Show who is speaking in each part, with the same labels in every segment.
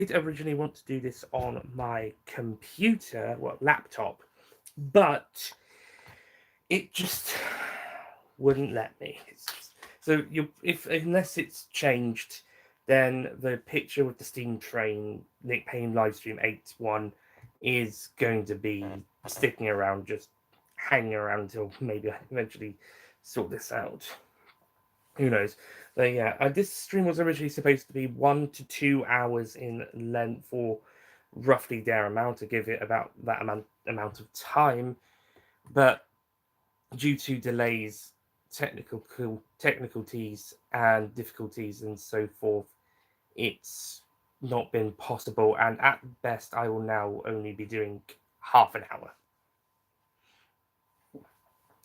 Speaker 1: did originally want to do this on my computer, well, laptop, but it just wouldn't let me. So unless it's changed, then the picture with the steam train, Nick Payne Livestream 8.1, is going to be sticking around, just hanging around until maybe I eventually sort this out. Who knows? But yeah, this stream was originally supposed to be 1 to 2 hours in length, for roughly their amount, to give it about that amount of time. But due to delays, technicalities and difficulties and so forth, it's not been possible, and at best I will now only be doing half an hour.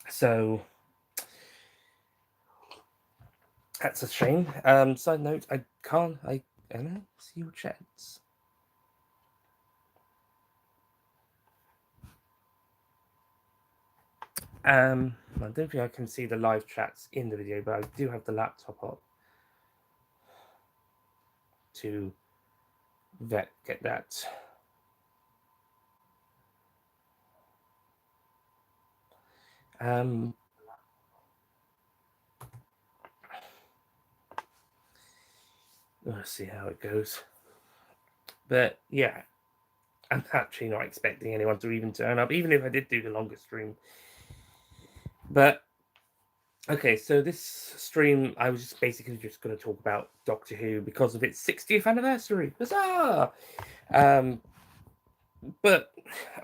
Speaker 1: So that's a shame. Side note, I don't see your chats. I don't think I can see the live chats in the video, but I do have the laptop up to get that. Let's see how it goes. But yeah, I'm actually not expecting anyone to even turn up, even if I did do the longer stream. But okay, so this stream, I was basically just going to talk about Doctor Who because of its 60th anniversary. Huzzah! But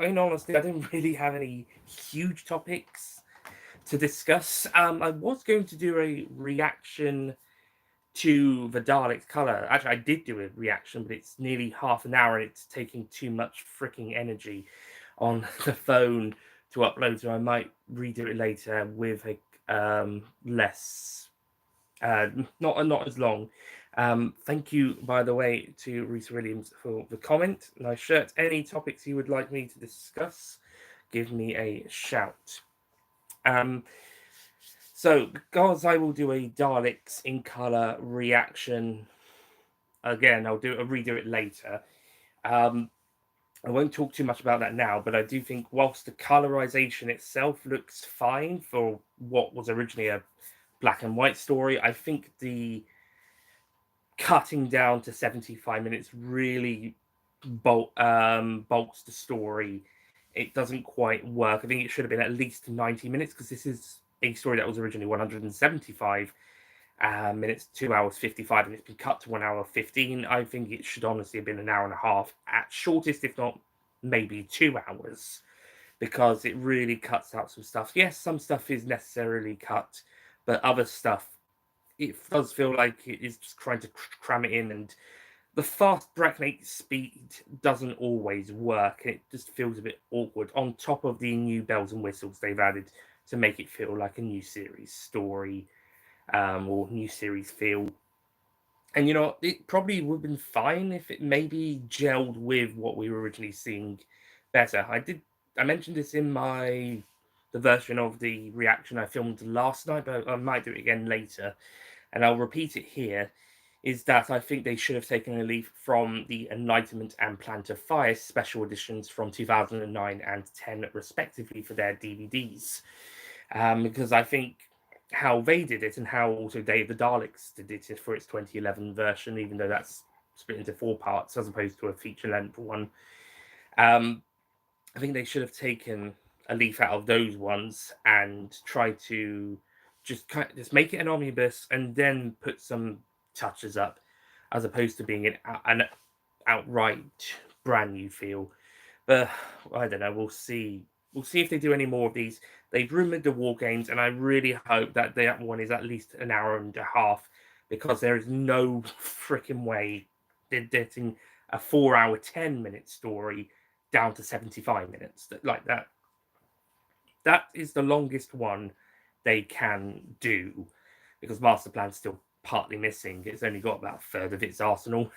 Speaker 1: in honesty, I didn't really have any huge topics to discuss. I was going to do a reaction to the Daleks Colour. Actually, I did do a reaction, but it's nearly half an hour and it's taking too much freaking energy on the phone to upload, so I might redo it later with a less, not as long. Thank you, by the way, to Reese Williams for the comment. Nice shirt. Any topics you would like me to discuss, give me a shout. So, guys, I will do a Daleks in Colour reaction. Again, I'll redo it later. I won't talk too much about that now, but I do think whilst the colorization itself looks fine for what was originally a black and white story, I think the cutting down to 75 minutes really bolts the story. It doesn't quite work. I think it should have been at least 90 minutes, because this is a story that was originally 175 minutes, 2 hours 55, and it's been cut to 1 hour 15. I think it should honestly have been an hour and a half at shortest, if not maybe 2 hours, because it really cuts out some stuff. Yes, some stuff is necessarily cut, but other stuff, it does feel like it is just trying to cram it in, and the fast breakneck speed doesn't always work, and it just feels a bit awkward, on top of the new bells and whistles they've added to make it feel like a new series story, or new series feel. And you know, it probably would have been fine if it maybe gelled with what we were originally seeing better. I mentioned this in the version of the reaction I filmed last night, but I might do it again later, and I'll repeat it here, is that I think they should have taken a leaf from the Enlightenment and Plant of Fire special editions from 2009 and 10 respectively for their DVDs, because I think how they did it, and how also Day of the Daleks did it for its 2011 version, even though that's split into 4 parts as opposed to a feature-length one. I think they should have taken a leaf out of those ones and tried to just make it an omnibus and then put some touches up, as opposed to being an outright brand new feel. But I don't know. We'll see. We'll see if they do any more of these. They've rumored the war games, and I really hope that that one is at least an hour and a half, because there is no freaking way they're getting a 4-hour 10-minute story down to 75 minutes like that. That is the longest one they can do, because Master Plan's still partly missing. It's only got about a third of its arsenal,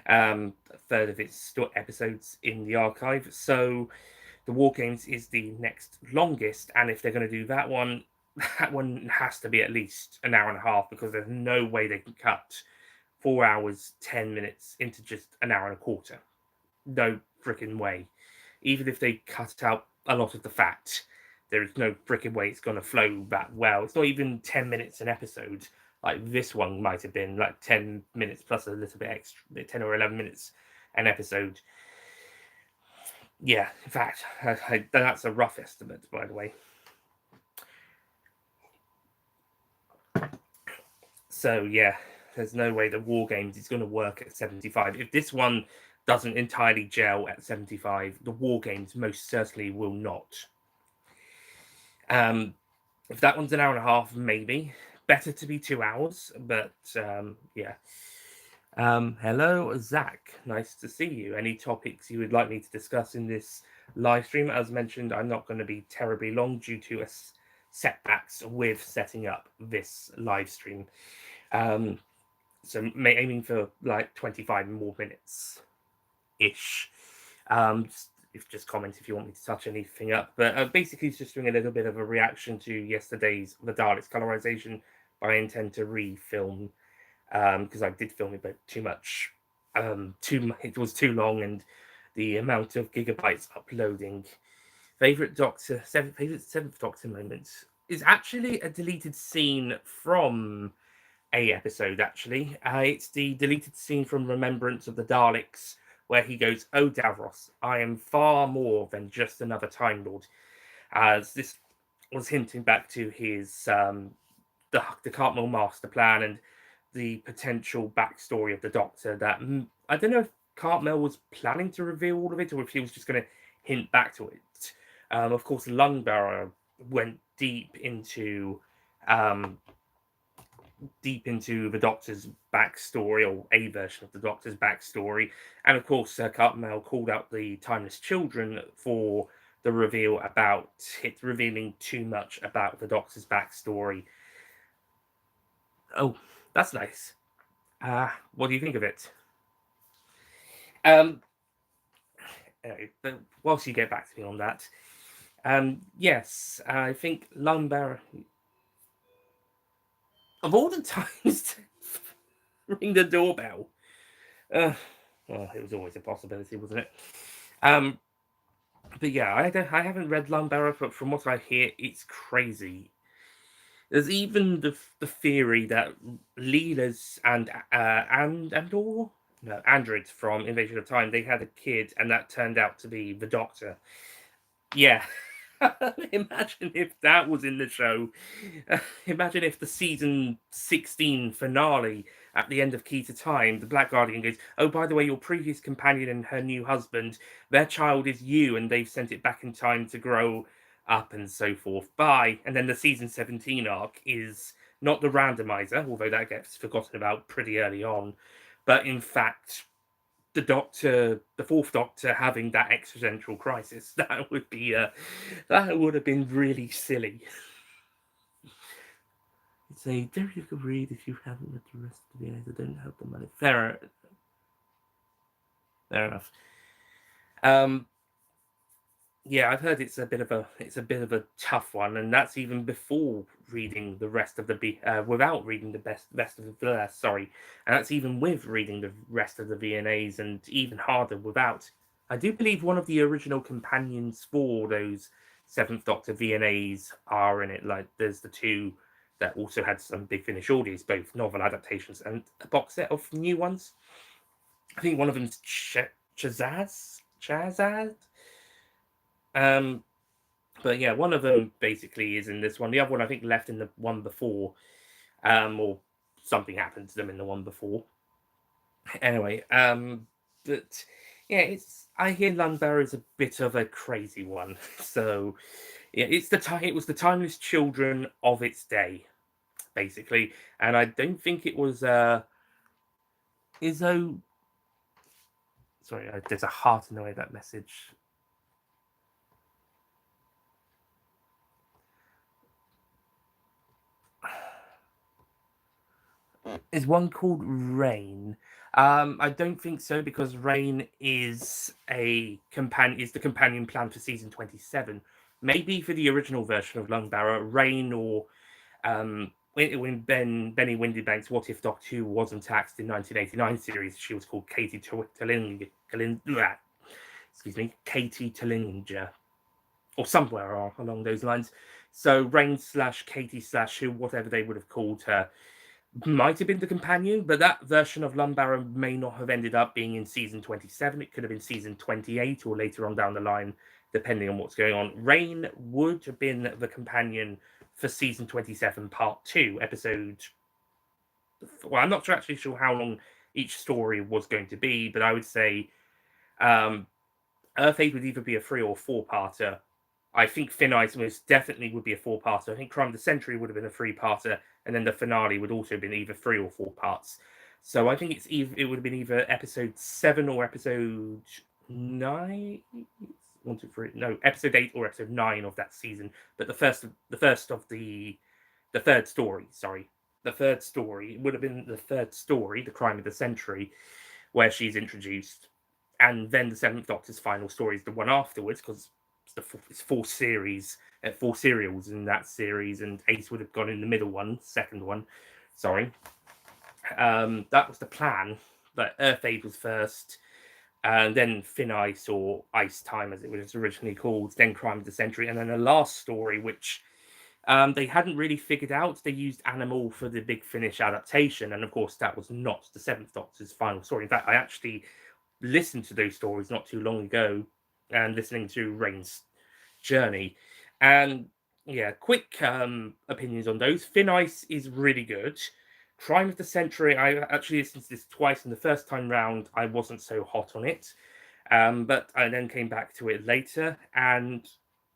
Speaker 1: a third of its episodes in the archive. So the War Games is the next longest, and if they're going to do that one has to be at least an hour and a half, because there's no way they can cut 4 hours, 10 minutes into just an hour and a quarter. No freaking way. Even if they cut out a lot of the fat, there is no freaking way it's going to flow that well. It's not even 10 minutes an episode. Like this one might have been like 10 minutes plus a little bit extra, 10 or 11 minutes an episode. Yeah, in fact, that's a rough estimate, by the way. So, yeah, there's no way that War Games is going to work at 75. If this one doesn't entirely gel at 75, the War Games most certainly will not. If that one's an hour and a half, maybe. Better to be 2 hours, but yeah. Hello, Zach. Nice to see you. Any topics you would like me to discuss in this live stream? As mentioned, I'm not going to be terribly long due to setbacks with setting up this live stream. So aiming for like 25 more minutes ish. Just comment if you want me to touch anything up. But basically, it's just doing a little bit of a reaction to yesterday's The Daleks colorization. But I intend to refilm because I did film it, but too much. It was too long, and the amount of gigabytes uploading. Favorite Seventh Doctor moment is actually a deleted scene from a episode. Actually, it's the deleted scene from Remembrance of the Daleks, where he goes, "Oh, Davros, I am far more than just another Time Lord," as this was hinting back to his the Cartmel master plan and the potential backstory of the Doctor. That I don't know if Cartmel was planning to reveal all of it, or if he was just going to hint back to it. Of course, Lungbarrow went deep into the Doctor's backstory, or a version of the Doctor's backstory. And of course, Cartmel called out the Timeless Children for the reveal about it revealing too much about the Doctor's backstory. Oh, that's nice. What do you think of it? But whilst you get back to me on that, yes, I think Lungbarrow, of all the times to ring the doorbell, well, it was always a possibility, wasn't it? But yeah, I haven't read Lungbarrow, but from what I hear, it's crazy. There's even the theory that Leela's and Android from Invasion of Time, they had a kid, and that turned out to be the Doctor. Yeah. Imagine if that was in the show. Imagine if the season 16 finale at the end of Key to Time, the Black Guardian goes, "Oh, by the way, your previous companion and her new husband, their child is you, and they've sent it back in time to grow up and so forth. Bye." And then the season 17 arc is not the randomizer, although that gets forgotten about pretty early on, but in fact the Doctor, the Fourth Doctor, having that existential crisis. That would have been really silly. Say, don't you read if you haven't read the rest of the videos? I don't have the money. Fair enough. Yeah, I've heard it's a bit of a tough one, and that's even before reading the rest of the without reading the rest of the sorry, and that's even with reading the rest of the VNAs, and even harder without. I do believe one of the original companions for those Seventh Doctor VNAs are in it. Like there's the two that also had some Big Finish audios, both novel adaptations and a box set of new ones. I think one of them's Chazaz. But yeah, one of them basically is in this one. The other one I think left in the one before, or something happened to them in the one before. Anyway, but yeah, I hear Lungbarrow is a bit of a crazy one. So yeah, it was the timeless children of its day, basically, and I don't think it was Izzo. Sorry, there's a heart in the way of that message. Is one called Raine? I don't think so, because Raine is the companion plan for season 27. Maybe for the original version of Lungbarrow, Raine or when Benny Windybank's What If Doctor Who wasn't taxed in 1989 series, she was called Katie Tillinger, Katie Tillinger, or somewhere along those lines. So Raine / Katie / who, whatever they would have called her, might have been the companion, but that version of Lungbarrow may not have ended up being in season 27. It could have been season 28 or later on down the line, depending on what's going on. Raine would have been the companion for season 27, part 2, episode. Well, I'm not actually sure how long each story was going to be, but I would say Earth 8 would either be a 3 or 4-parter. I think Thin Ice most definitely would be a 4-parter. I think Crime of the Century would have been a 3-parter, and then the finale would also have been either 3 or 4 parts. So I think it would have been either episode 7 or episode 9. 1, 2, 3. No, episode 8 or episode 9 of that season. But the third story. Sorry, the third story would have been the third story, the Crime of the Century, where she's introduced, and then the Seventh Doctor's final story is the one afterwards, because it's 4 series, 4 serials in that series, and Ace would have gone in the middle one, second one. Sorry. That was the plan, but Earth 8 was first, and then Thin Ice, or Ice Time as it was originally called, then Crime of the Century, and then the last story, which they hadn't really figured out. They used Animal for the Big Finish adaptation, and of course that was not the Seventh Doctor's final story. In fact, I actually listened to those stories not too long ago, and listening to Raine's journey. And yeah, quick opinions on those. Thin Ice is really good. Crime of the Century, I actually listened to this twice, and the first time round I wasn't so hot on it. But I then came back to it later, and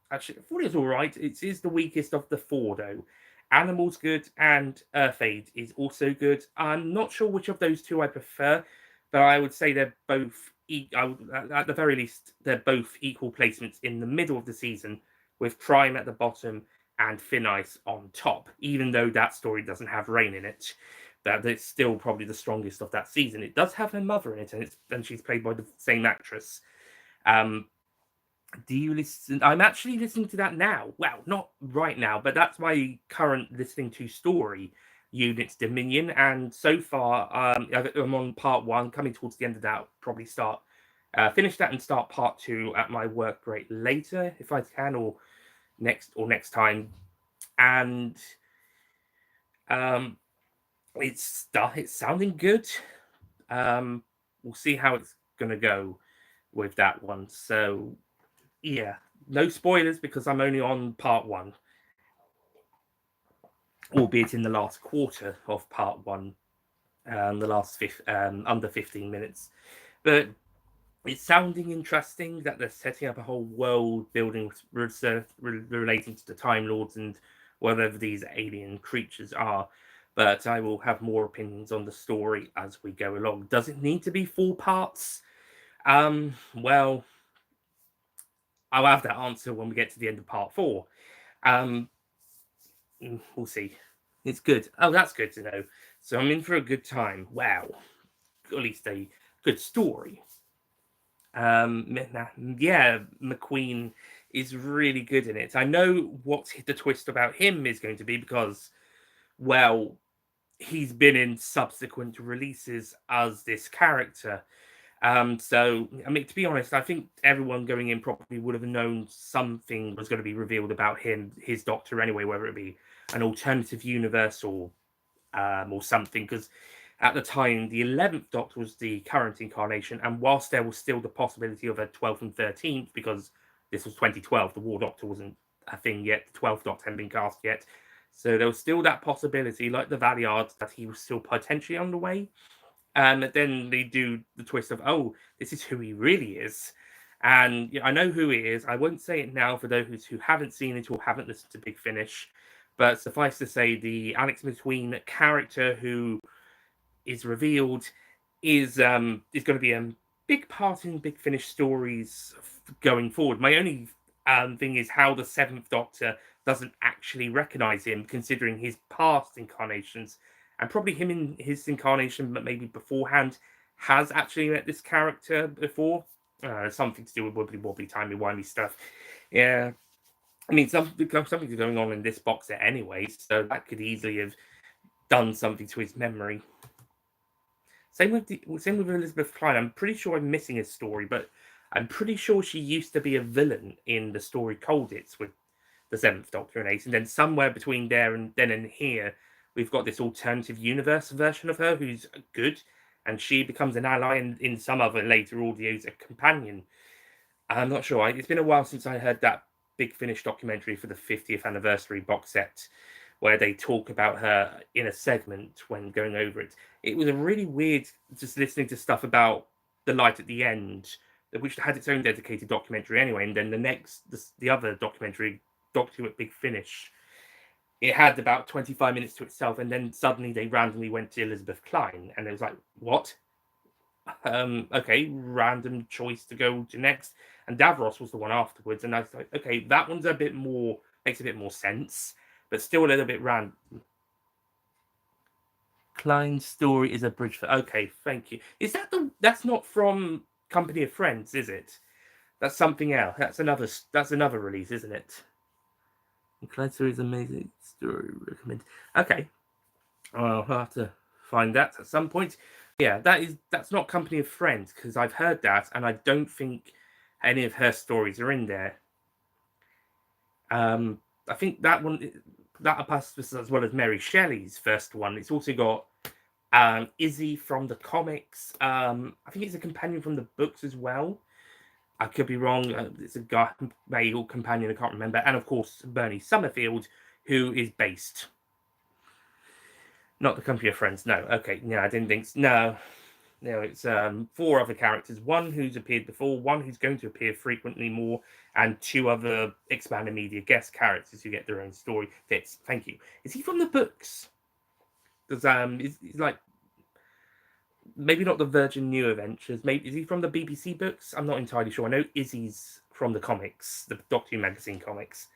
Speaker 1: actually I thought it was all right. It is the weakest of the 4, though. Animal's good, and Earth 8 is also good. I'm not sure which of those 2 I prefer, but I would say they're both, at the very least, they're both equal placements in the middle of the season, with Crime at the bottom and Thin Ice on top, even though that story doesn't have Raine in it. That it's still probably the strongest of that season. It does have her mother in it, and she's played by the same actress. Do you listen? I'm actually listening to that now. Well, not right now, but that's my current listening to story, Units Dominion. And so far, I'm on part 1, coming towards the end of that. Probably finish that and start part 2 at my work rate later, if I can, or next time. And it's sounding good. We'll see how it's gonna go with that one. So yeah, no spoilers because I'm only on part 1, albeit in the last quarter of part 1, the last under 15 minutes. But it's sounding interesting that they're setting up a whole world building relating to the Time Lords and whatever these alien creatures are. But I will have more opinions on the story as we go along. Does it need to be 4 parts? Well, I'll have that answer when we get to the end of part 4. We'll see. It's good. Oh, that's good to know. So I'm in for a good time. Wow. At least a good story. Yeah, McQueen is really good in it. I know what the twist about him is going to be because, well, he's been in subsequent releases as this character. So, I mean, to be honest, I think everyone going in probably would have known something was going to be revealed about him, his Doctor anyway, whether it be an alternative universe or something, because at the time, the 11th Doctor was the current incarnation, and whilst there was still the possibility of a 12th and 13th, because this was 2012, the War Doctor wasn't a thing yet, the 12th Doctor hadn't been cast yet, so there was still that possibility, like the Valiards, that he was still potentially on the way. And then they do the twist of, oh, this is who he really is. And I know who he is. I won't say it now for those who haven't seen it or haven't listened to Big Finish. But suffice to say, the Alex McQueen character who is revealed is going to be a big part in Big Finish stories going forward. My only thing is how the 7th Doctor doesn't actually recognize him, considering his past incarnations, and probably him in his incarnation, but maybe beforehand, has actually met this character before. Something to do with wibbly wobbly timey wimey stuff. Yeah. I mean, something's going on in this box set anyway, so that could easily have done something to his memory. Same with Elizabeth Klein. I'm pretty sure I'm missing a story, but I'm pretty sure she used to be a villain in the story Colditz with the Seventh Doctor and Ace, and then somewhere between there and then and here, we've got this alternative universe version of her who's good, and she becomes an ally in some other later audios, a companion. I'm not sure. It's been a while since I heard that Big Finish documentary for the 50th anniversary box set, where they talk about her in a segment when going over it. It was a really weird just listening to stuff about the light at the end, which had its own dedicated documentary anyway, and then the other documentary, Doctor Who at Big Finish, it had about 25 minutes to itself, and then suddenly they randomly went to Elizabeth Klein, and it was like, what? Okay, random choice to go to next. And Davros was the one afterwards, and I was like, okay, that one's makes a bit more sense, but still a little bit random. Klein's story is a bridge for. Okay, thank you. Is that that's not from Company of Friends, is it? That's something else. That's another release, isn't it? Klein's story is amazing story. Recommend. Okay, I'll have to find that at some point. Yeah, that's not Company of Friends, because I've heard that, and I don't think any of her stories are in there. I think that one, that applies as well as Mary Shelley's first one. It's also got Izzy from the comics. I think it's a companion from the books as well. I could be wrong. It's a guy, male companion. I can't remember. And of course, Bernie Summerfield, who is based. Not the Company of Friends. No. Okay. No, I didn't think. No. No, it's 4 other characters. One who's appeared before, one who's going to appear frequently more, and 2 other expanded media guest characters who get their own story. Fitz, thank you. Is he from the books? Does he's like maybe not the Virgin New Adventures? Maybe is he from the BBC books? I'm not entirely sure. I know Izzy's from the comics, the Doctor Who magazine comics.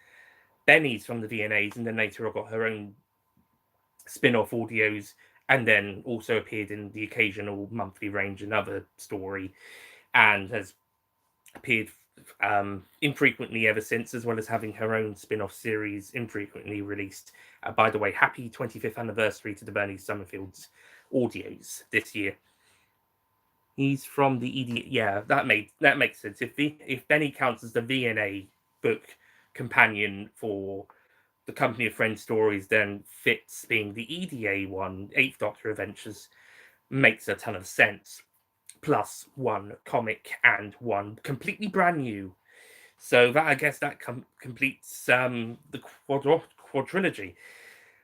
Speaker 1: Benny's from the VNAs, and then later I got her own spin-off audios, and then also appeared in the occasional monthly range, another story, and has appeared infrequently ever since, as well as having her own spin-off series infrequently released. By the way, happy 25th anniversary to the Bernie Summerfield's audios this year. He's from the ED. Yeah, that makes sense. If Benny counts as the VNA book companion for the Company of Friends stories, then Fitz being the EDA one, Eighth Doctor Adventures, makes a ton of sense. Plus 1 comic and 1 completely brand new. So that I guess that completes the quadrilogy.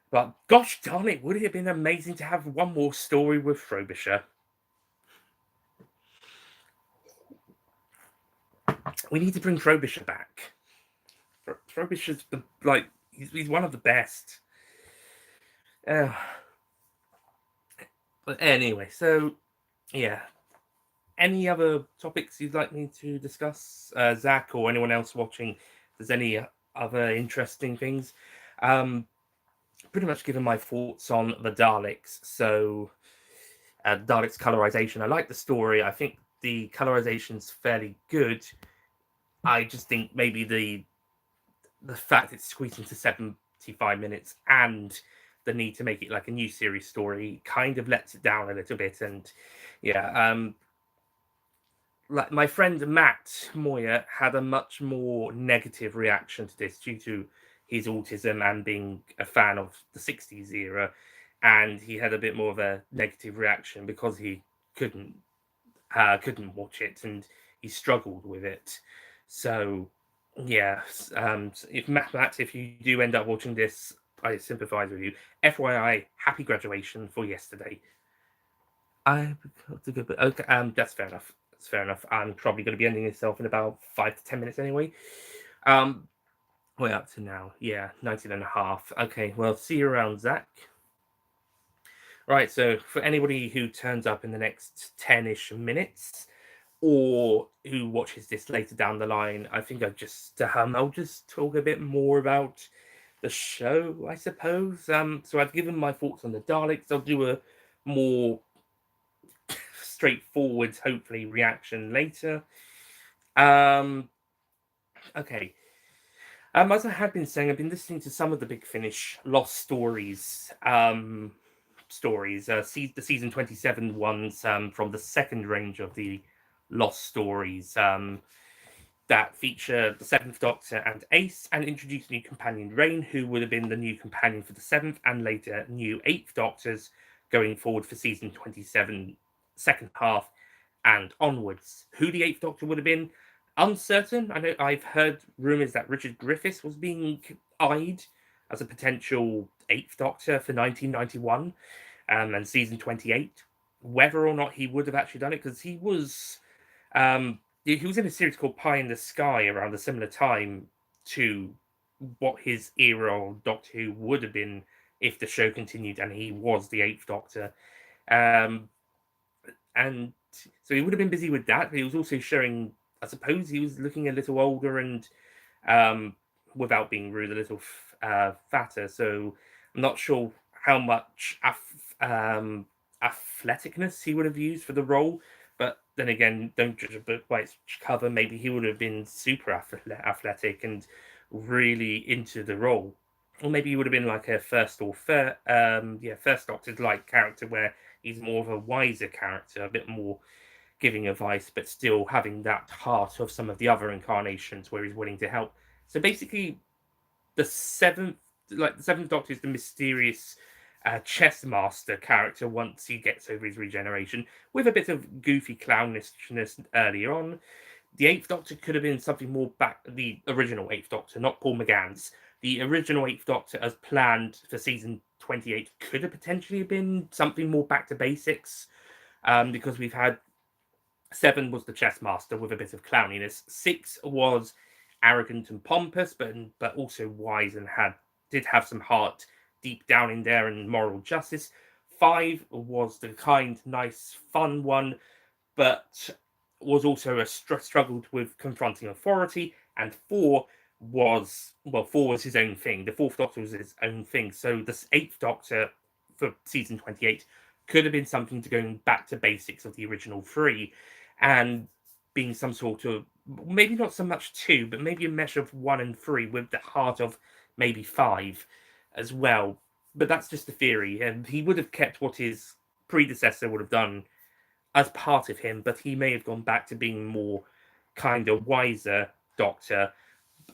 Speaker 1: But gosh darn it, would it have been amazing to have one more story with Frobisher? We need to bring Frobisher back. Frobisher's he's one of the best. But anyway, so yeah. Any other topics you'd like me to discuss, Zach, or anyone else watching? If there's any other interesting things? Pretty much given my thoughts on the Daleks. So, Daleks colorization. I like the story. I think the colorization's fairly good. I just think maybe the fact it's squeezed into 75 minutes and the need to make it like a new series story kind of lets it down a little bit. And yeah, like my friend Matt Moyer had a much more negative reaction to this due to his autism and being a fan of the 60s era, and he had a bit more of a negative reaction because he couldn't watch it and he struggled with it. So yeah, if Matt, if you do end up watching this, I sympathise with you. FYI, happy graduation for yesterday. I have to go, but okay, that's fair enough. That's fair enough. I'm probably going to be ending myself in about 5 to 10 minutes anyway. We're up to now. Yeah, 19 and a half. Okay, well, see you around, Zach. Right, so for anybody who turns up in the next 10-ish minutes, or who watches this later down the line, I think I'll just talk a bit more about the show, I suppose. So I've given my thoughts on the Daleks. I'll do a more straightforward, hopefully, reaction later. Okay. As I had been saying, I've been listening to some of the Big Finish Lost Stories the season 27 ones from the second range of the Lost Stories that feature the Seventh Doctor and Ace, and introduce new companion Raine, who would have been the new companion for the Seventh and later new Eighth Doctors going forward for season 27, second half and onwards. Who the Eighth Doctor would have been, uncertain. I know I've heard rumours that Richard Griffiths was being eyed as a potential Eighth Doctor for 1991 and season 28. Whether or not he would have actually done it, because he was in a series called Pie in the Sky around a similar time to what his era of Doctor Who would have been if the show continued and he was the Eighth Doctor. Um, and so he would have been busy with that, but he was also showing, I suppose he was looking a little older and, without being rude, a little fatter. So I'm not sure how much athleticness he would have used for the role. But then again, don't judge a book by its cover. Maybe he would have been super athletic and really into the role. Or maybe he would have been like a first Doctor like character where he's more of a wiser character, a bit more giving advice, but still having that heart of some of the other incarnations where he's willing to help. So basically, the seventh Doctor is the mysterious chess master character once he gets over his regeneration, with a bit of goofy clownishness earlier on. The Eighth Doctor could have been something more back, the original Eighth Doctor, not Paul McGann's. The original Eighth Doctor, as planned for season 28, could have potentially been something more back to basics, because we've had 7 was the chess master with a bit of clowniness. 6 was arrogant and pompous, but also wise and did have some heart deep down in there and moral justice. 5 was the kind, nice, fun one, but was also struggled with confronting authority. And 4 was his own thing. The Fourth Doctor was his own thing. So the Eighth Doctor for season 28 could have been something to going back to basics of the original 3 and being some sort of, maybe not so much 2, but maybe a mesh of 1 and 3 with the heart of maybe 5 as well. But that's just a theory, and he would have kept what his predecessor would have done as part of him, but he may have gone back to being more kind of wiser Doctor,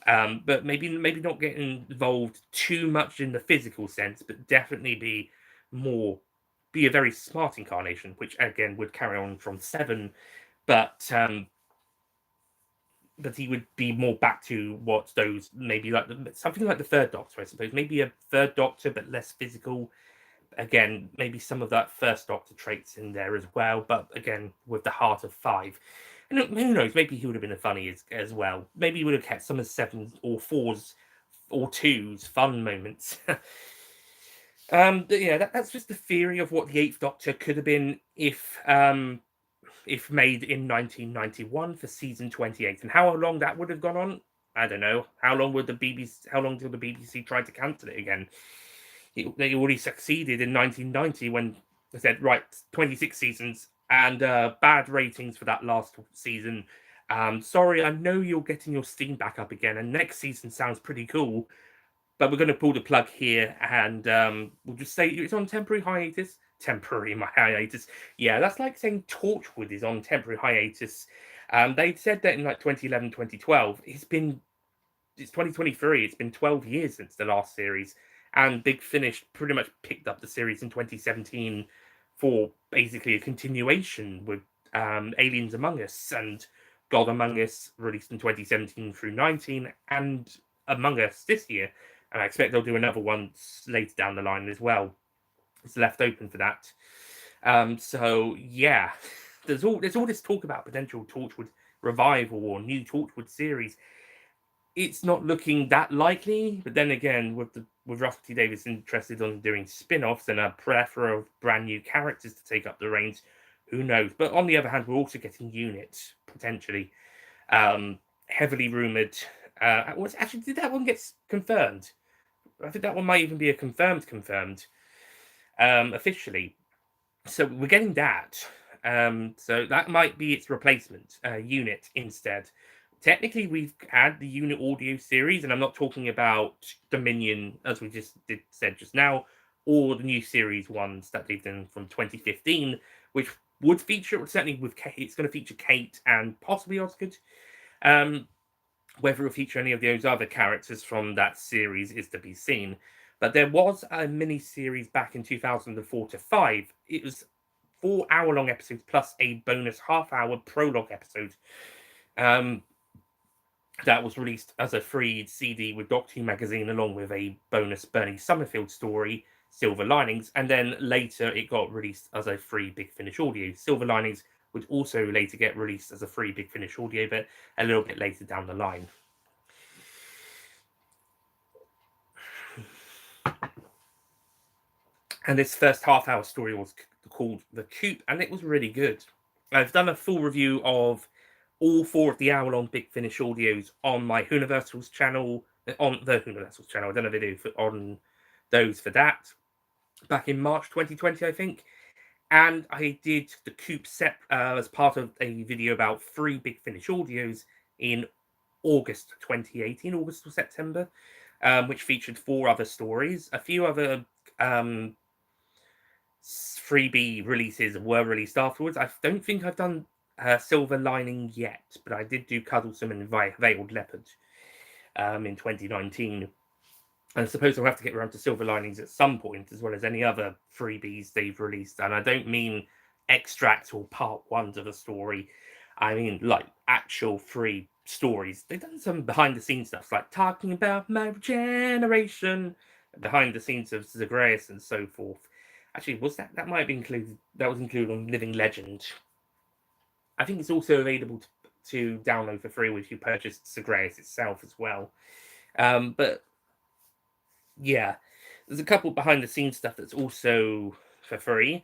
Speaker 1: but maybe not get involved too much in the physical sense, but definitely be a very smart incarnation, which again would carry on from 7, but he would be more back to what those maybe like something like the Third Doctor, I suppose. Maybe a Third Doctor, but less physical. Again, maybe some of that First Doctor traits in there as well, but again with the heart of 5. And who knows? Maybe he would have been a funny as well. Maybe he would have kept some of 7s or 4s or 2s fun moments. But yeah, that's just the theory of what the Eighth Doctor could have been if made in 1991 for season 28. And how long that would have gone on, I don't know. How long till the BBC tried to cancel it again? They already succeeded in 1990 when they said, right, 26 seasons and bad ratings for that last season. Sorry, I know you're getting your steam back up again, and next season sounds pretty cool, but we're going to pull the plug here, and we'll just say it's on temporary hiatus. Temporary hiatus. Yeah, that's like saying Torchwood is on temporary hiatus. They said that in like 2011, 2012. It's 2023. It's been 12 years since the last series. And Big Finish pretty much picked up the series in 2017 for basically a continuation with Aliens Among Us and God Among Us released in 2017 through 19 and Among Us this year. And I expect they'll do another one later down the line as well. It's left open for that. So yeah, there's all this talk about potential Torchwood revival or new Torchwood series. It's not looking that likely, but then again, with Russell T Davies interested on doing spin-offs and a plethora of brand new characters to take up the reins, who knows? But on the other hand, we're also getting Unit potentially, heavily rumored. Did that one get confirmed? I think that one might even be a confirmed officially. So we're getting that. So that might be its replacement, Unit instead. technically we've had the unit audio series, and I'm not talking about Dominion, as we said just now, or the new series ones that they've done from 2015, which would feature, certainly with Kate, it's going to feature Kate and possibly Osgood. Whether it'll feature any of those other characters from that series is to be seen. But there was a mini series back in 2004 to 5. It was 4-hour-long episodes plus a bonus half-hour prologue episode. That was released as a free CD with Doctor Who magazine, along with a bonus Bernie Summerfield story, Silver Linings, and then later it got released as a free Big Finish audio. Silver Linings would also later get released as a free Big Finish audio, but a little bit later down the line. And this first half-hour story was called The Coop, and it was really good. I've done a full review of all 4 of the hour-long Big Finish audios on my Universal's channel, on the Universal's channel. I've done a video on those for that back in March 2020, I think. And I did the Coop set as part of a video about 3 Big Finish audios in August 2018, August or September, which featured 4 other stories. A few other freebie releases were released afterwards. I don't think I've done Silver Lining yet, but I did do Cuddlesome and Veiled Leopard in 2019. And I suppose I'll have to get around to Silver Linings at some point, as well as any other freebies they've released. And I don't mean extracts or part ones of a story. I mean, like, actual free stories. They've done some behind-the-scenes stuff, like talking about my generation, behind the scenes of Zagreus and so forth. Actually, was that might have been included? That was included on Living Legend. I think it's also available to download for free if you purchase Zagreus itself as well. But yeah, there's a couple behind the scenes stuff that's also for free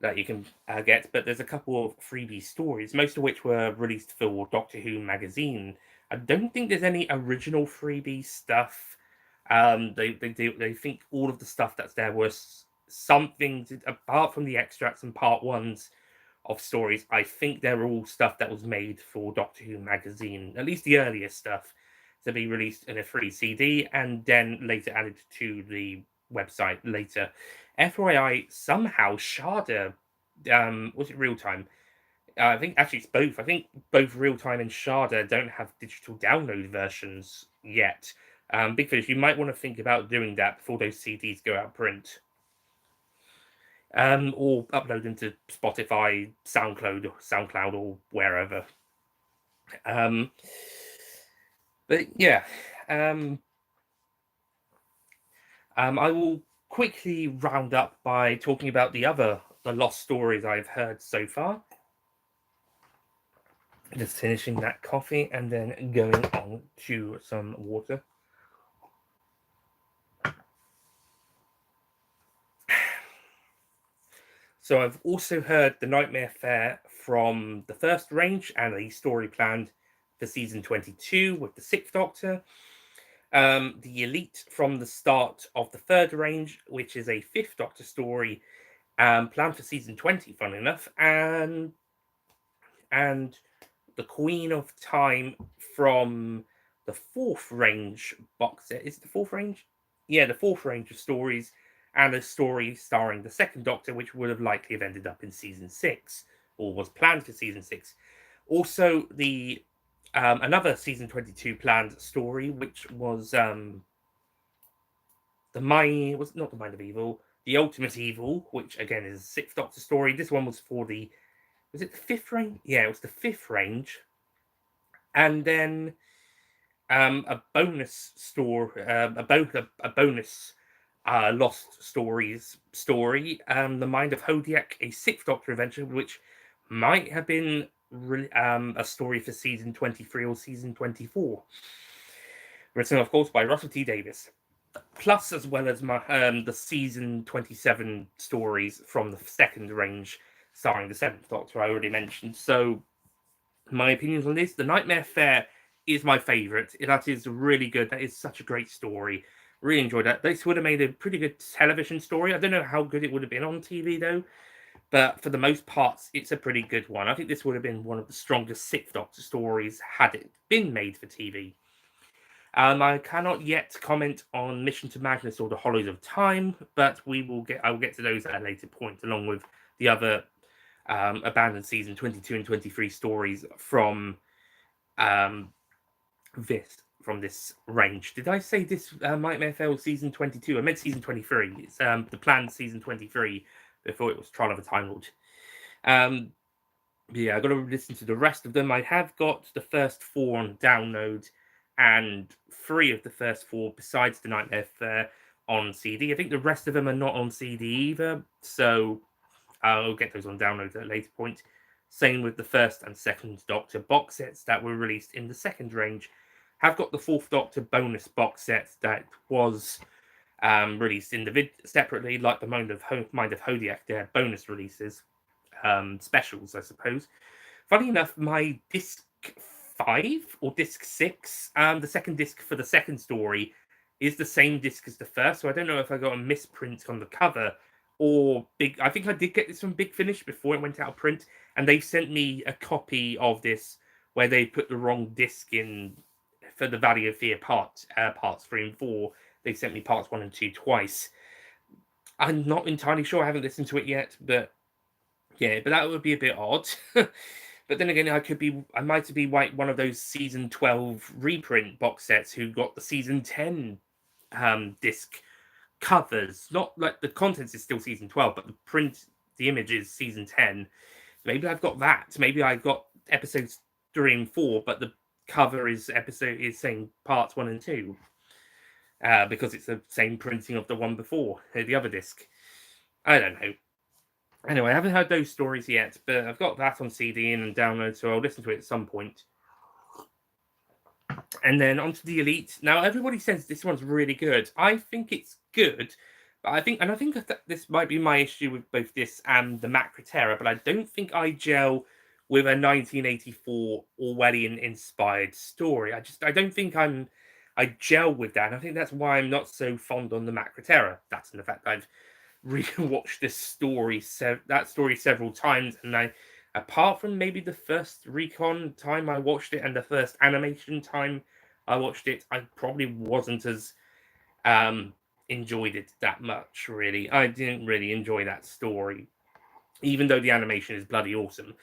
Speaker 1: that you can get, but there's a couple of freebie stories, most of which were released for Doctor Who magazine. I don't think there's any original freebie stuff. They think all of the stuff that's there was something apart from the extracts and part ones of stories. I think they're all stuff that was made for Doctor Who magazine, at least the earlier stuff, to be released in a free CD and then later added to the website later. FYI, somehow Sharda, was it Real Time? I think actually it's both. I think both Real Time and Sharda don't have digital download versions yet. Big Finish, you might want to think about doing that before those CDs go out print. Or upload them to Spotify, SoundCloud, or wherever. But yeah, I will quickly round up by talking about the lost stories I've heard so far. Just finishing that coffee and then going on to some water. So I've also heard The Nightmare Fair from the first range and a story planned for season 22 with the 6th Doctor. The Elite from the start of the third range, which is a 5th Doctor story planned for season 20, funnily enough. And The Queen of Time from the 4th range box set. Is it the 4th range? Yeah, the 4th range of stories, and a story starring the 2nd Doctor, which would have likely have ended up in season 6, or was planned for season 6. Also, the another season 22 planned story, which was not the Mind of Evil, The Ultimate Evil, which again is a 6th Doctor story. This one was for was it the 5th range? Yeah, it was the 5th range. And then a bonus story, a bonus Lost Stories story, The Mind of Hodiak, a 6th Doctor adventure, which might have been a story for season 23 or season 24. Written, of course, by Russell T Davies. Plus, as well as the season 27 stories from the 2nd range, starring the 7th Doctor I already mentioned. So, my opinions on this: The Nightmare Fair is my favourite. That is really good. That is such a great story. Really enjoyed that. This would have made a pretty good television story. I don't know how good it would have been on TV, though. But for the most parts, it's a pretty good one. I think this would have been one of the strongest Sixth Doctor stories had it been made for TV. I cannot yet comment on Mission to Magnus or the Hollows of Time, but I will get to those at a later point, along with the other abandoned season 22 and 23 stories from this range. Did I say this Nightmare Fell season 22? I meant season 23. It's the planned season 23 before it was Trial of a Time Lord. Yeah, I've got to listen to the rest of them. I have got the first 4 on download and 3 of the first 4 besides the Nightmare Fair on CD. I think the rest of them are not on CD either, so I'll get those on download at a later point. Same with the first and second Doctor box sets that were released in the second range. Have got the fourth Doctor bonus box set that was released separately, like the Mind of Hodiak. They're bonus releases, specials, I suppose. Funny enough, my disc 5 or disc 6, the second disc for the second story, is the same disc as the first. So I don't know if I got a misprint on the cover or I think I did get this from Big Finish before it went out of print, and they sent me a copy of this where they put the wrong disc in for the Valley of Fear parts 3 and 4. They sent me parts 1 and 2 twice. I'm not entirely sure. I haven't listened to it yet, but yeah, but that would be a bit odd. But then again, I might be like one of those season 12 reprint box sets who got the season 10 disc covers. Not like the contents is still season 12, but the image is season 10. Maybe I've got that. Maybe I got episodes 3 and 4, but the cover is saying parts 1 and 2. Because it's the same printing of the one before, the other disc. I don't know. Anyway, I haven't heard those stories yet, but I've got that on CD and download, so I'll listen to it at some point. And then onto the Elite. Now, everybody says this one's really good. I think it's good, but I think that this might be my issue with both this and the Macroterra, but I don't think I gel with a 1984 Orwellian-inspired story. I don't think I gel with that. And I think that's why I'm not so fond on the Macroterra. That's in the fact I've rewatched this story several times, and apart from maybe the first recon time I watched it and the first animation time I watched it, I probably wasn't as enjoyed it that much. Really, I didn't really enjoy that story, even though the animation is bloody awesome.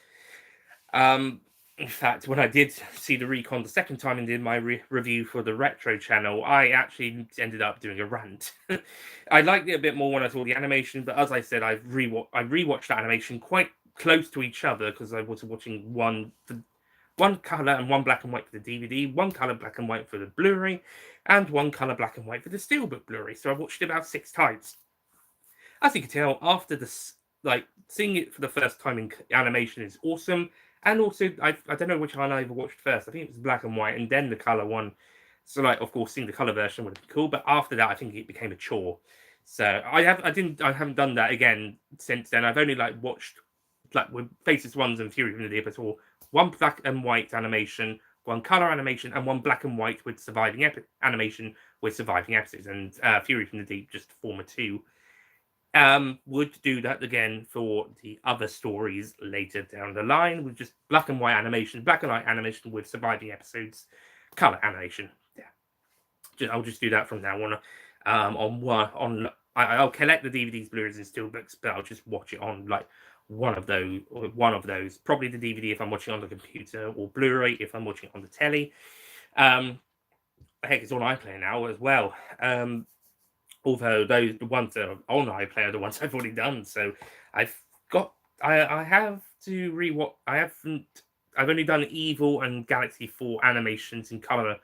Speaker 1: In fact, when I did see the recon the second time and did my review for the retro channel, I actually ended up doing a rant. I liked it a bit more when I saw the animation, but as I said, I rewatched that animation quite close to each other because I was watching one color and one black and white for the DVD, one color black and white for the Blu-ray, and one color black and white for the Steelbook Blu-ray. So I watched it about 6 times. As you can tell, after this, seeing it for the first time in animation is awesome. And also, I don't know which one I watched first. I think it was black and white, and then the color one. So, of course, seeing the color version would have been cool. But after that, I think it became a chore. So I haven't done that again since then. I've only watched with Faces Ones and Fury from the Deep. I saw one black and white animation, one color animation, and one black and white with surviving animation with surviving episodes. And Fury from the Deep just former 2. Would do that again for the other stories later down the line with just black and white animation with surviving episodes, color animation. Yeah, I'll just do that from now on. I'll collect the DVDs, Blu-rays, and Steelbooks, but I'll just watch it on one of those. Probably the DVD if I'm watching on the computer, or Blu-ray if I'm watching on the telly. Heck, it's on iPlayer now as well. Although the ones that are on iPlayer are the ones I've already done, so I have to rewatch. I've only done Evil and Galaxy 4 animations in color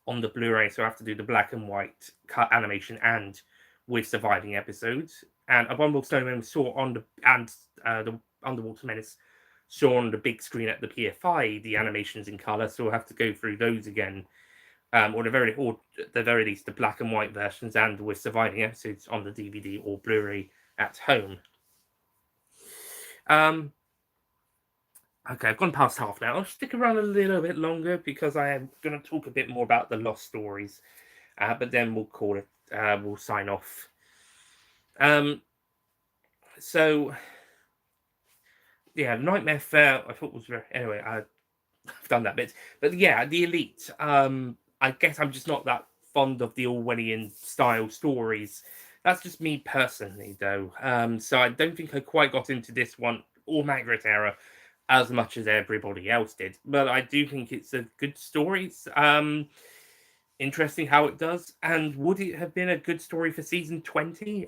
Speaker 1: on the Blu-ray, so I have to do the black and white cut animation and with surviving episodes. And Abominable Snowman saw on the Underwater Menace saw on the big screen at the PFI the animations in color, so I'll have to go through those again. Or the very least, the black and white versions, and with surviving episodes on the DVD or Blu-ray at home. Okay, I've gone past half now. I'll stick around a little bit longer because I am going to talk a bit more about the lost stories. But then we'll call it. We'll sign off. So yeah, Nightmare Fair I thought was very anyway. I've done that bit, but yeah, the Elite. I guess I'm just not that fond of the Orwellian style stories. That's just me personally, though. So I don't think I quite got into this one or Margaret Era as much as everybody else did. But I do think it's a good story. It's interesting how it does. And would it have been a good story for season 20?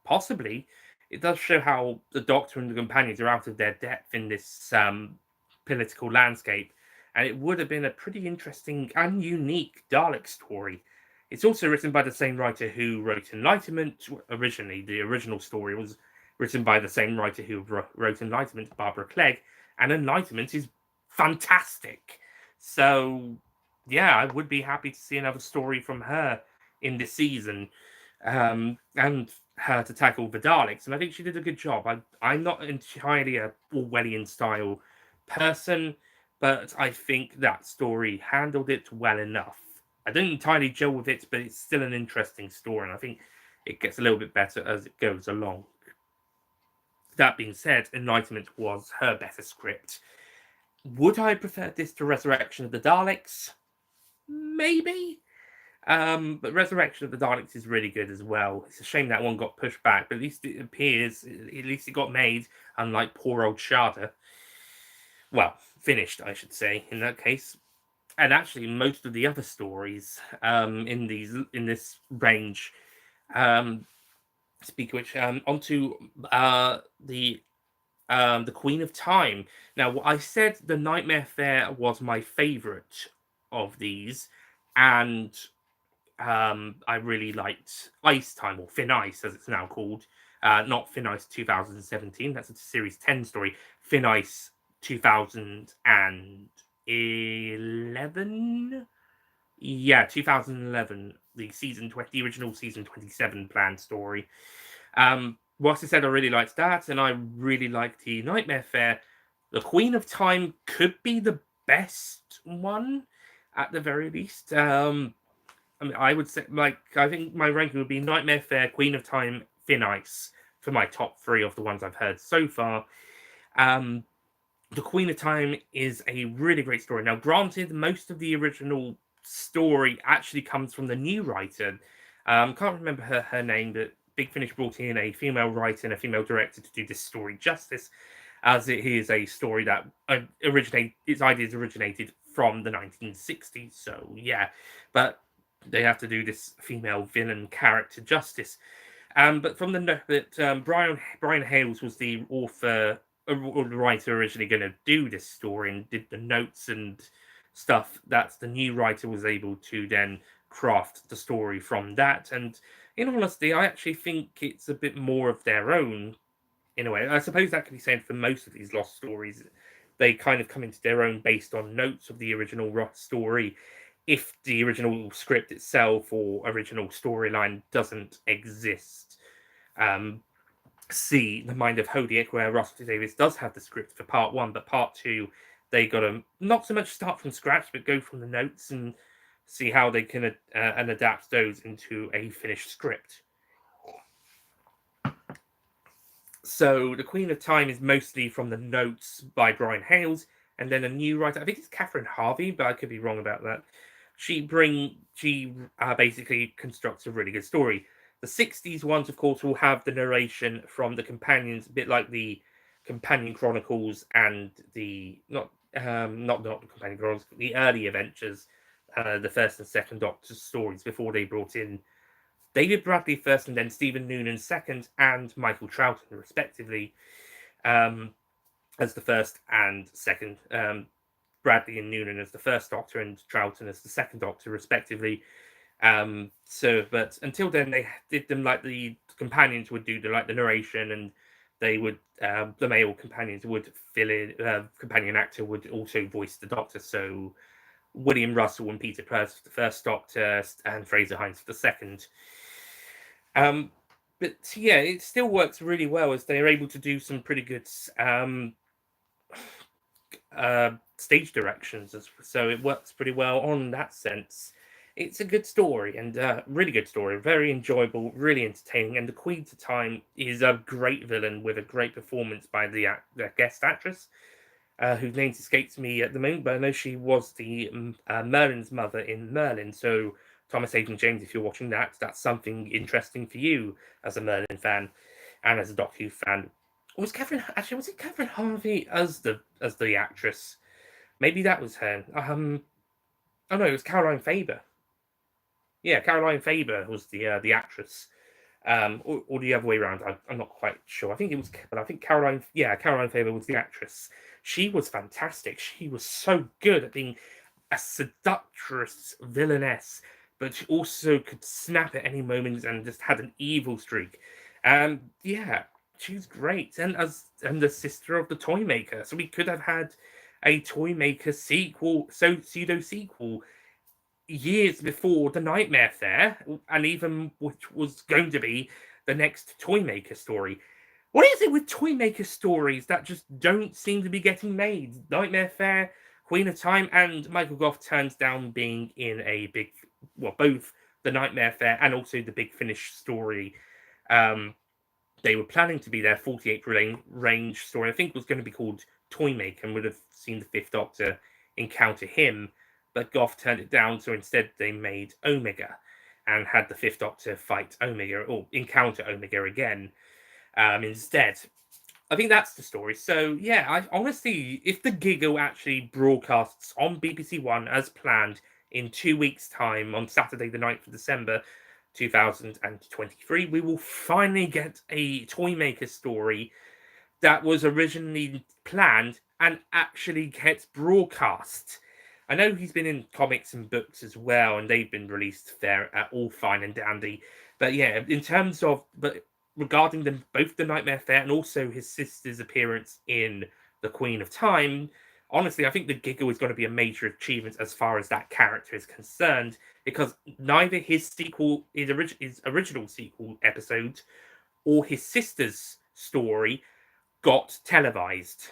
Speaker 1: Possibly. It does show how the Doctor and the companions are out of their depth in this political landscape. And it would have been a pretty interesting and unique Dalek story. It's also written by the same writer who wrote Enlightenment. Originally, the original story was written by the same writer who wrote Enlightenment, Barbara Clegg. And Enlightenment is fantastic. So yeah, I would be happy to see another story from her in this season, and her to tackle the Daleks. And I think she did a good job. I'm not entirely a Orwellian style person, but I think that story handled it well enough. I don't entirely gel with it, but it's still an interesting story, and I think it gets a little bit better as it goes along. That being said, Enlightenment was her better script. Would I prefer this to Resurrection of the Daleks? Maybe. But Resurrection of the Daleks is really good as well. It's a shame that one got pushed back, but at least it appears, at least it got made, unlike poor old Sharda. Well, finished, I should say, in that case. And actually, most of the other stories in this range, speak of which, onto the Queen of Time. Now, I said the Nightmare Fair was my favourite of these, and I really liked Ice Time, or Thin Ice as it's now called. Not Thin Ice 2017, that's a Series 10 story. Thin Ice 2011? Yeah, 2011, the original season 27 planned story. Whilst I said I really liked that, and I really liked the Nightmare Fair, the Queen of Time could be the best one at the very least. I mean, I would say, I think my ranking would be Nightmare Fair, Queen of Time, Thin Ice for my top three of the ones I've heard so far. The Queen of Time is a really great story. Now, granted, most of the original story actually comes from the new writer. Can't remember her name, but Big Finish brought in a female writer and a female director to do this story justice, as it is a story that its ideas originated from the 1960s. So yeah, but they have to do this female villain character justice. But from the note that Brian Hales was the author or the writer originally going to do this story and did the notes and stuff, that the new writer was able to then craft the story from that. And in all honesty, I actually think it's a bit more of their own in a way. I suppose that can be said for most of these lost stories. They kind of come into their own based on notes of the original story. If the original script itself or original storyline doesn't exist, see The Mind of Hodiak, where Russell T Davies does have the script for part one, but part two, they got to not so much start from scratch, but go from the notes and see how they can and adapt those into a finished script. So the Queen of Time is mostly from the notes by Brian Hales, and then a new writer, I think it's Catherine Harvey, but I could be wrong about that. She basically constructs a really good story. The 60s ones, of course, will have the narration from the companions, a bit like the Companion Chronicles and the not the Companion Chronicles, the early adventures, the first and second Doctor's stories before they brought in David Bradley first, and then Stephen Noonan second, and Michael Troughton respectively, as the first and second. Bradley and Noonan as the first Doctor, and Troughton as the second Doctor, respectively. But until then, they did them like the companions would do the narration, and they would the male companions would fill in. Companion actor would also voice the Doctor. So William Russell and Peter Pearce for the first Doctor, and Fraser Hines for the second. But yeah, it still works really well as they are able to do some pretty good stage directions, so it works pretty well on that sense. it's a good story, and really good story, very enjoyable, really entertaining. And the Queen of Time is a great villain with a great performance by the guest actress, whose name escapes me at the moment, but I know she was the Merlin's mother in Merlin. So Thomas Hayden James, if you're watching that, that's something interesting for you as a Merlin fan and as a Doctor Who fan. Was it Catherine Harvey as the actress? Maybe that was her. Oh no, it was Caroline Faber. Yeah, Caroline Faber was the actress. Or the other way around. I'm not quite sure. I think it was, but I think Caroline Faber was the actress. She was fantastic. She was so good at being a seductress villainess, but she also could snap at any moment and just had an evil streak. Yeah, she's great. And the sister of the toy maker. So we could have had a toy maker sequel, so pseudo sequel years before the Nightmare Fair, and even which was going to be the next Toymaker story. What is it with Toymaker stories that just don't seem to be getting made? Nightmare Fair, Queen of Time, and Michael Gough turns down being in a big, well, both the Nightmare Fair and also the Big Finish story. Um, they were planning to be their 48th range story. I think was going to be called Toymaker, and would have seen the Fifth Doctor encounter him, but Gough turned it down. So instead, they made Omega, and had the Fifth Doctor fight Omega or encounter Omega again. Instead, I think that's the story. So yeah, I honestly, if the Giggle actually broadcasts on BBC One as planned in 2 weeks' time on Saturday, the 9th of December, 2023, we will finally get a Toymaker story that was originally planned and actually gets broadcast. I know he's been in comics and books as well, and they've been released there at all fine and dandy. But yeah, in terms of regarding both the Nightmare Fair and also his sister's appearance in the Queen of Time, honestly, I think the Giggle is going to be a major achievement as far as that character is concerned, because neither his original sequel episode or his sister's story got televised,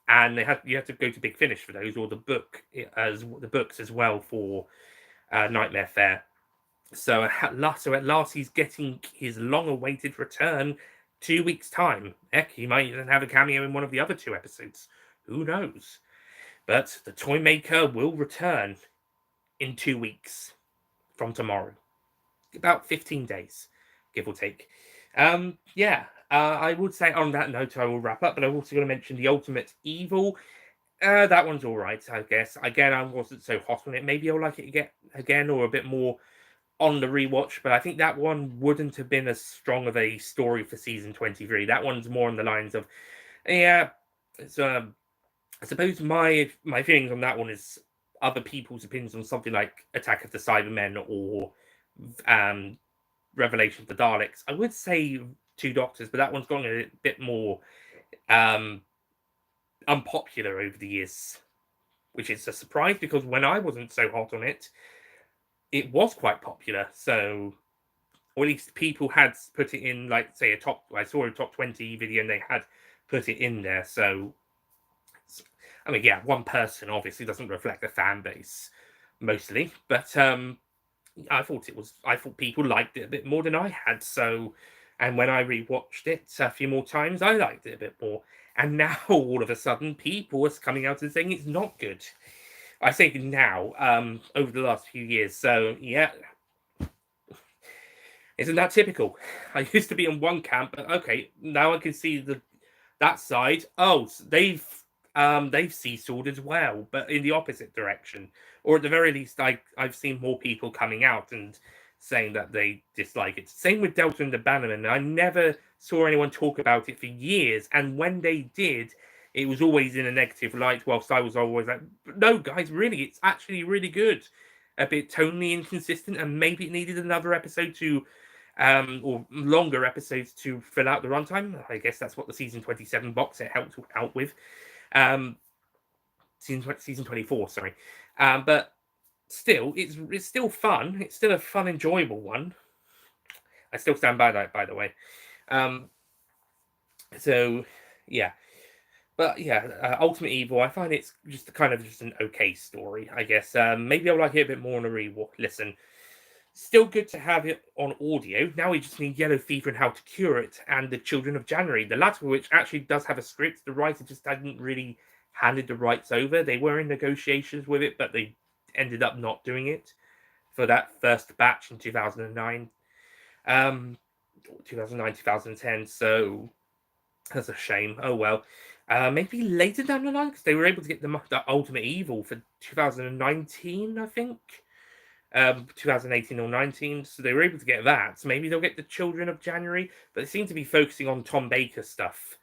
Speaker 1: and you had to go to Big Finish for those, or the books as well for Nightmare Fair. So at last, he's getting his long-awaited return. 2 weeks' time. Heck, he might even have a cameo in one of the other two episodes. Who knows? But the Toymaker will return in 2 weeks from tomorrow. About 15 days, give or take. Yeah, I would say on that note, I will wrap up, but I'm also going to mention the Ultimate Evil. That one's all right, I guess. Again, I wasn't so hot on it. Maybe I'll like it again, or a bit more on the rewatch, but I think that one wouldn't have been as strong of a story for season 23. That one's more on the lines of, yeah, it's, I suppose my feelings on that one is other people's opinions on something like Attack of the Cybermen or Revelation of the Daleks. I would say Two Doctors, but that one's gone a bit more unpopular over the years, which is a surprise because when I wasn't so hot on it, it was quite popular. So, or at least people had put it in, like, say, I saw a top 20 video and they had put it in there. So, I mean, yeah, one person obviously doesn't reflect the fan base mostly, but I thought people liked it a bit more than I had. So, and when I rewatched it a few more times, I liked it a bit more. And now all of a sudden, people are coming out and saying it's not good. I say now, over the last few years. So yeah, isn't that typical? I used to be in one camp, but okay, now I can see that side. Oh, they've seesawed as well, but in the opposite direction, or at the very least, I've seen more people coming out and saying that they dislike it. Same with Delta and the Bannerman. I never saw anyone talk about it for years, and when they did, it was always in a negative light. Whilst I was always like, "No, guys, really, it's actually really good." A bit tonally inconsistent, and maybe it needed another episode to or longer episodes to fill out the runtime. I guess that's what the season 27 box set helped out with. Season 24, sorry. But still, it's still fun. It's still a fun, enjoyable one. I still stand by that, by the way. So, yeah. But yeah, Ultimate Evil, I find it's just just an okay story, I guess. Maybe I'll like it a bit more on a listen. Still good to have it on audio. Now we just need Yellow Fever and How to Cure It and The Children of January. The latter of which actually does have a script. The writer just hadn't really handed the rights over. They were in negotiations with it, but they ended up not doing it for that first batch in 2009. 2009, 2010. So that's a shame. Oh well. Maybe later down the line, because they were able to get the Ultimate Evil for 2019, I think. 2018 or 19, so they were able to get that. So maybe they'll get the Children of January, but they seem to be focusing on Tom Baker stuff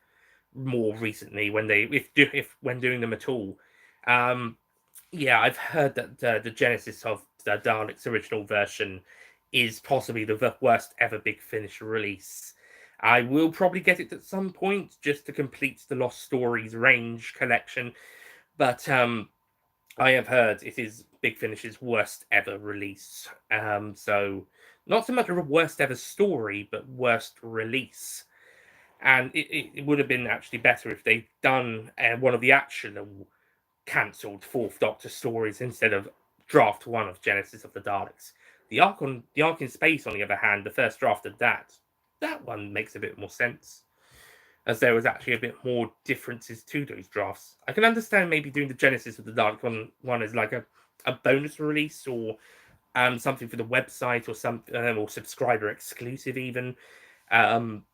Speaker 1: more recently when they, if when doing them at all. Um, yeah, I've heard that the genesis of the Daleks original version is possibly the worst ever Big Finish release. I will probably get it at some point just to complete the Lost Stories range collection, but I have heard it is Big Finish's worst ever release. So not so much of a worst ever story, but worst release. And it would have been actually better if they'd done one of the actual cancelled Fourth Doctor stories instead of draft one of Genesis of the Daleks. The Ark in Space, on the other hand, the first draft of that one makes a bit more sense, as there was actually a bit more differences to those drafts. I can understand maybe doing the Genesis of the Dalek one as like a bonus release or something for the website or or subscriber exclusive even. Um,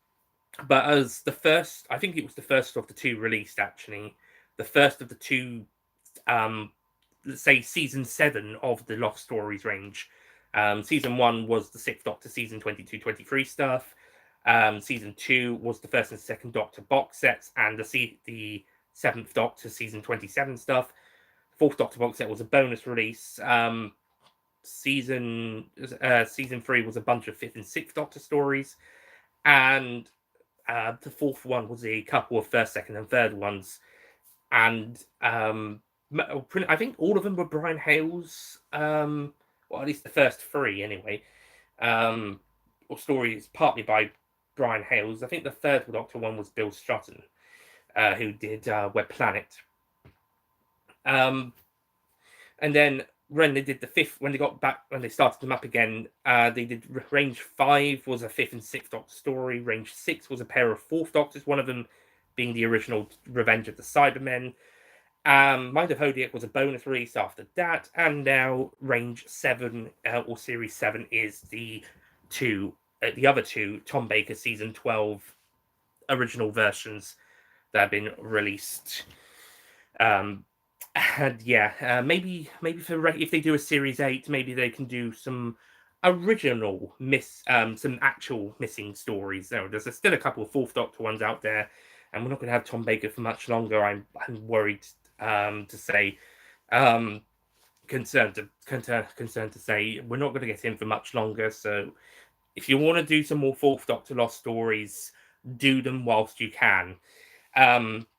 Speaker 1: but as the first, I think it was the first of the two released actually, the first of the two, let's say season 7 of the Lost Stories range. Season 1 was the Sixth Doctor season 22-23 stuff. Season 2 was the first and second Doctor box sets, and the Seventh Doctor season 27 stuff. Fourth Doctor box set was a bonus release. Season 3 was a bunch of fifth and sixth Doctor stories, and the fourth one was a couple of first, second, and third ones. And I think all of them were Brian Hale's. Well, at least the first 3 anyway. Or stories partly by Brian Hales. I think the third Doctor one was Bill Strutton, who did Web Planet. And then when they did the fifth, when they started them up again, they did Range 5 was a fifth and sixth Doctor story. Range 6 was a pair of fourth Doctors, one of them being the original Revenge of the Cybermen. Mind of Hodiak was a bonus release after that, and now Range 7 or Series 7 is the other two Tom Baker season 12 original versions that have been released. And yeah, maybe for if they do a Series 8, maybe they can do some original some actual missing stories. There's still a couple of Fourth Doctor ones out there, and we're not going to have Tom Baker for much longer. I'm worried to say, concerned to say we're not going to get him for much longer. So if you want to do some more Fourth Doctor Lost stories, do them whilst you can.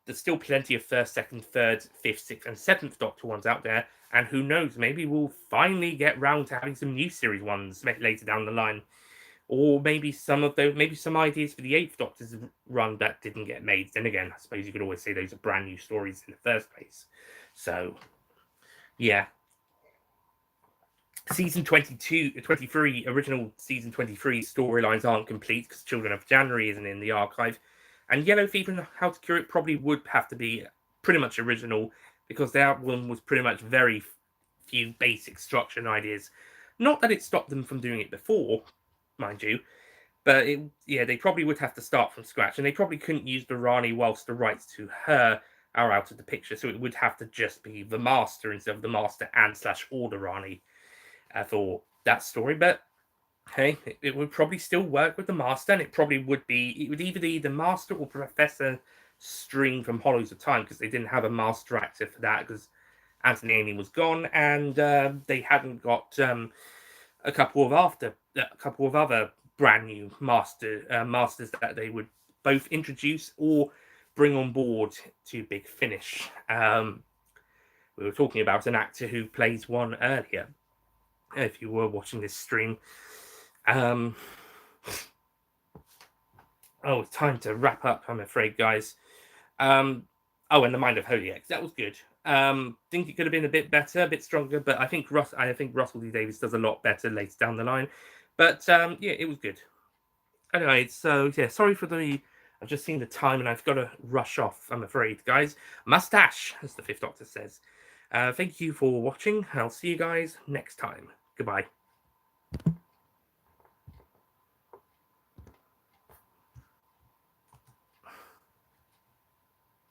Speaker 1: There's still plenty of first, second, third, fifth, sixth, and seventh Doctor ones out there, and who knows, maybe we'll finally get round to having some new series ones later down the line, or maybe some ideas for the Eighth Doctor's run that didn't get made. Then again, I suppose you could always say those are brand new stories in the first place. So, yeah. Season 23, original season 23 storylines aren't complete because Children of January isn't in the archive. And Yellow Fever and How to Cure It probably would have to be pretty much original, because that one was pretty much very few basic structure and ideas. Not that it stopped them from doing it before, mind you, but they probably would have to start from scratch, and they probably couldn't use the Rani whilst the rights to her are out of the picture, so it would have to just be the Master instead of the Master and / Order Rani for that story. But hey, it would probably still work with the Master, and it would either be the Master or Professor String from Hollows of Time, because they didn't have a Master actor for that, because Anthony Amy was gone, and they hadn't got a couple of other brand new masters that they would both introduce or bring on board to Big Finish. We were talking about an actor who plays one earlier, if you were watching this stream. Oh, it's time to wrap up, I'm afraid, guys. Oh, and the Mind of Holy that was good. Think it could have been a bit better, a bit stronger, but I think Russell D Davies does a lot better later down the line. But yeah, it was good. Anyway, so yeah, sorry for the. I've just seen the time and I've got to rush off. I'm afraid, guys. Mustache, as the Fifth Doctor says. Thank you for watching. I'll see you guys next time. Goodbye.